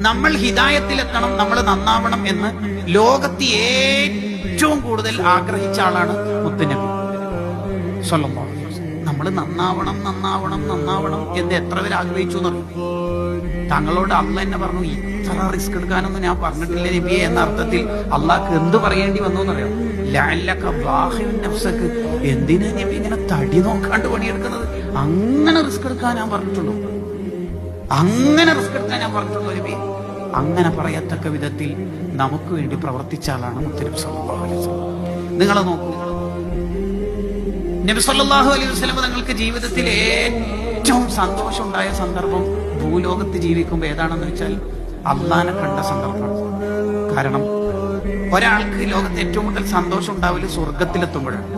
നമ്മൾ ഹിദായത്തിലെത്തണം, നമ്മൾ നന്നാവണം എന്ന് ലോകത്ത് ഏറ്റവും കൂടുതൽ ആഗ്രഹിച്ച ആളാണ് മുത്തുനബി സ്വല്ലല്ലാഹു അലൈഹി വസല്ലം. നമ്മൾ നന്നാവണം നന്നാവണം നന്നാവണം എന്ന് എത്ര പേര് ആഗ്രഹിച്ചു എന്നറിയും. താങ്കളോട് അള്ളാഹ് എന്നെ പറഞ്ഞു, ഇത്ര റിസ്ക് എടുക്കാനൊന്നും ഞാൻ പറഞ്ഞിട്ടില്ല നബിയെ എന്ന അർത്ഥത്തിൽ അള്ളാഹ്ക്ക് എന്ത് പറയേണ്ടി വന്നു എന്നറിയാം. ലഅല്ലക ബാഖിഉൻ നഫ്സക, എന്തിനാ നബി ഇങ്ങനെ തടി നോക്കാണ്ട് പണിയെടുക്കുന്നത്? അങ്ങനെ റിസ്ക് എടുക്കാൻ ഞാൻ പറഞ്ഞിട്ടുള്ളൂ, അങ്ങനെ റിസ്ക് എടുക്കാൻ ഞാൻ പറഞ്ഞിട്ടുള്ളൂ നബി. അങ്ങനെ പറയത്തക്ക വിധത്തിൽ നമുക്ക് വേണ്ടി പ്രവർത്തിച്ച ആളാണ് മുത്തുനബി സല്ലല്ലാഹു അലൈഹി വസല്ലം. നിങ്ങളെ നോക്കൂ, നബി സല്ലല്ലാഹു അലൈഹി വസല്ലം തങ്ങൾക്ക് ജീവിതത്തിൽ ഏറ്റവും സന്തോഷം ഉണ്ടായ സന്ദർഭം ഭൂലോകത്ത് ജീവിക്കുമ്പോൾ ഏതാണെന്ന് വെച്ചാൽ അള്ളാനെ കണ്ട സന്ദർഭമാണ്. കാരണം ഒരാൾക്ക് ലോകത്ത് ഏറ്റവും കൂടുതൽ സന്തോഷം ഉണ്ടാവില്ല സ്വർഗത്തിലെത്തുമ്പോഴാണ്.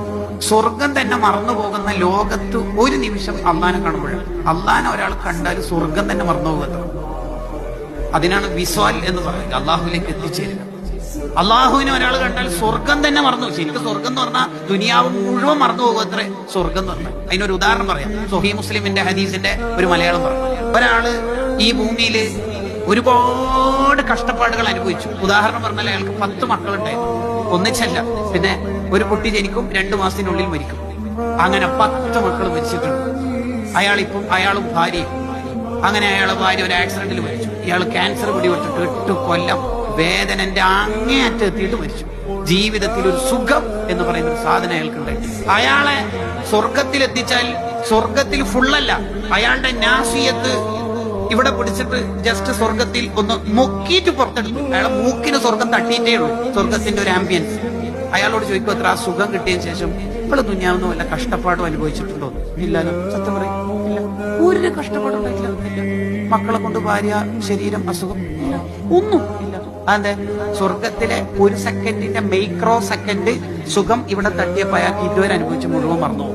സ്വർഗം തന്നെ മറന്നു പോകുന്ന ലോകത്ത് ഒരു നിമിഷം അള്ളാനെ കാണുമ്പോഴാണ്. അള്ളാനെ ഒരാൾ കണ്ടാൽ സ്വർഗം തന്നെ മറന്നു പോകുന്നത്. അതിനാണ് വിസ്വാൽ എന്ന് പറയുന്നത്, അള്ളാഹുവിലേക്ക് എത്തിച്ചേരുക. അള്ളാഹുവിനെ ഒരാൾ കണ്ടാൽ സ്വർഗം തന്നെ മറന്നു. ശരിക്കും സ്വർഗം എന്ന് പറഞ്ഞാൽ ദുനിയാവ് മുഴുവൻ മറന്നു പോകും അത്രേ സ്വർഗം എന്ന് പറഞ്ഞാൽ. അതിനൊരു ഉദാഹരണം പറയാം. സ്വഹീഹ് മുസ്ലിമിന്റെ ഹദീസിന്റെ ഒരു മലയാളം പറയാം. ഒരാള് ഈ ഭൂമിയിൽ ഒരുപാട് കഷ്ടപ്പാടുകൾ അനുഭവിച്ചു. ഉദാഹരണം പറഞ്ഞാൽ അയാൾക്ക് 10 മക്കളുണ്ടായിരുന്നു, ഒന്നിച്ചല്ല. പിന്നെ ഒരു കുട്ടി ജനിക്കും, 2 മാസത്തിനുള്ളിൽ മരിക്കും. അങ്ങനെ 10 മക്കൾ മരിച്ചിട്ടുണ്ട്. അയാളും ഭാര്യയും. അങ്ങനെ അയാളെ ഭാര്യ ഒരു ആക്സിഡന്റിൽ മരിച്ചു. ഇയാൾ ക്യാൻസർ പിടിപെട്ടിട്ട് 8 കൊല്ലം വേദനന്റെ അങ്ങേയറ്റം എത്തിയിട്ട് മരിച്ചു. ജീവിതത്തിൽ ഒരു സുഖം എന്ന് പറയുന്ന ഒരു സാധനം അയാൾക്കുണ്ടായി. അയാളെ സ്വർഗത്തിലെത്തിച്ചാൽ സ്വർഗത്തിൽ ഫുള്ളല്ല, അയാളുടെ നാസിയത്ത് ഇവിടെ പിടിച്ചിട്ട് ജസ്റ്റ് സ്വർഗത്തിൽ ഒന്ന് മുക്കിയിട്ട് പുറത്തെടുത്തു. അയാളെ മൂക്കിന് സ്വർഗം തട്ടിയിട്ടേ ഉള്ളൂ, സ്വർഗത്തിന്റെ ഒരു ആംബിയൻസ്. അയാളോട് ചോദിക്കും, അത്ര ആ സുഖം കിട്ടിയതിനു ശേഷം ഇപ്പോൾ ദുനിയാവുന്ന വല്ല കഷ്ടപ്പാടും അനുഭവിച്ചിട്ടുണ്ടോ? ഇല്ലല്ലോ. സത്യം പറയും, ഇല്ല, ഒരു കഷ്ടപ്പാടും ഉണ്ടായിട്ടില്ല. മക്കളെ കൊണ്ട് ഭാര്യ, ശരീരം, അസുഖം, ഇല്ല, ഒന്നും ഇല്ല. അതെ, സ്വർഗത്തിലെ 1 സെക്കൻഡിന്റെ മൈക്രോ സെക്കൻഡ് സുഖം ഇവിടെ തട്ടിയപ്പോൾ അയാൾക്ക് ഇതുവരെ അനുഭവിച്ച് മുഴുവൻ മറന്നു.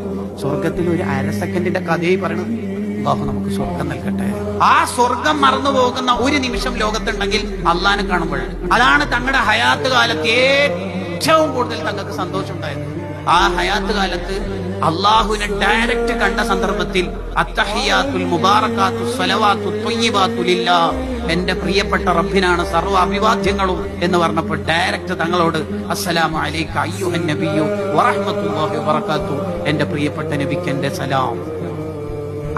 സ്വർഗത്തിൽ ഒരു 1/2 സെക്കൻഡിന്റെ കഥയായി പറയണത്. അല്ലാഹു നമുക്ക് സ്വർഗം നൽകട്ടെ. ആ സ്വർഗം മറന്നു പോകുന്ന ഒരു നിമിഷം ലോകത്തുണ്ടെങ്കിൽ അള്ളാനെ കാണുമ്പോഴാണ്. അതാണ് തങ്ങളുടെ ഹയാത്ത് കാലത്ത് ഏറ്റവും കൂടുതൽ തങ്ങൾക്ക് സന്തോഷം ഉണ്ടായത്. ആ ഹയാത്ത് കാലത്ത് അള്ളാഹുവിനെ ഡയറക്റ്റ് കണ്ട സന്ദർഭത്തിൽ അത്തഹിയാത്തുൽ മുബാറകാത്തു സ്വലവാത്തു ത്വയ്യിബാത്തു ലില്ലാഹ്, എന്റെ പ്രിയപ്പെട്ട റബ്ബിനാണ് സർവ്വ അഭിവാദ്യങ്ങളും എന്ന് പറഞ്ഞപ്പോൾ ഡയറക്റ്റ് തങ്ങളോട് അസ്സലാമു അലൈക അയ്യുഹൻ നബിയ്യു വറഹ്മത്തുള്ളാഹി വബറകാത്തു, എന്റെ പ്രിയപ്പെട്ട നബിക്ക് എന്റെ സലാം.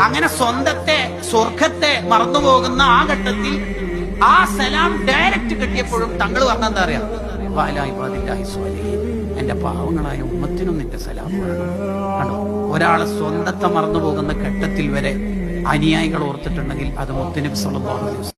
അങ്ങനെ സ്വന്തത്തെ സ്വർഗത്തെ മറന്നുപോകുന്ന ആ ഘട്ടത്തിൽ ആ സലാം ഡയറക്റ്റ് കിട്ടിയപ്പോഴും തങ്ങൾ പറഞ്ഞെന്താ അറിയാം, എന്റെ പാവങ്ങളായ ഉമ്മത്തിനും നിന്റെ സലാം വേണം. കണ്ടോ, ഒരാളെ സ്വന്തത്തെ മറന്നു പോകുന്ന ഘട്ടത്തിൽ വരെ അനുയായികൾ ഓർത്തിട്ടുണ്ടെങ്കിൽ അത് മുത്തുനബി സല്ലല്ലാഹു അലൈഹി വസല്ലം.